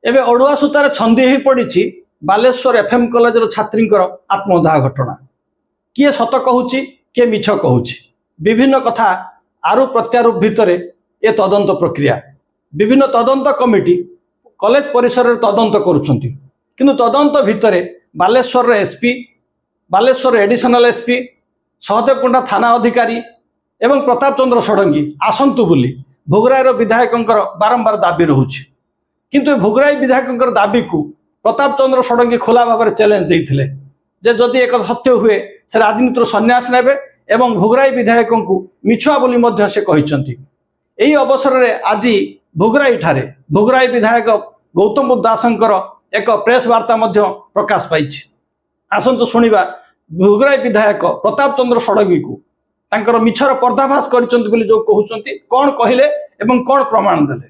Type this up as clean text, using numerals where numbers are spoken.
एबे अड़ुआ सूतार छंदी हो पड़ी बालेश्वर एफएम कॉलेज छात्री आत्मदाह घटना किए सत कहूँ किए मिछ कहूँ विभिन्न कथा आरु प्रत्यारोप भितर ए तदंत प्रक्रिया विभिन्न तदंत कमिटी कॉलेज परिसर में तदंत करुछंती किंतु तदंत भितर Baleshwar SP Baleshwar additional SP Sahadev Kunda थाना अधिकारी एवं प्रताप चंद्र षडंगी आसंतु बोली भोगरायर विधायकंकर बारंबार दाबी रहुछि किंतु भोगराई विधायकंकर दाबी को प्रताप चंद्र षडंगी खोला भाव में चैलेंज देते जे जदि एक सत्य हुए से राजनीतिर सन्यास नेबे एवं भोगराई विधायकों को मिछुआ बोली मध्य से कहिसंती। एही अवसर में आज भोगराई ठारे भोगराई विधायक गौतम बुद्ध दासंकर एक प्रेस वार्ता मध्य प्रकाश पाई। आसंतु शुणिबा भोगराई विधायक प्रताप चंद्र षडंगी को तांकर मिछर पर्दाफाश करिसंती बोली जो कहउचंती कोन कहिले एवं कोन प्रमाण देले।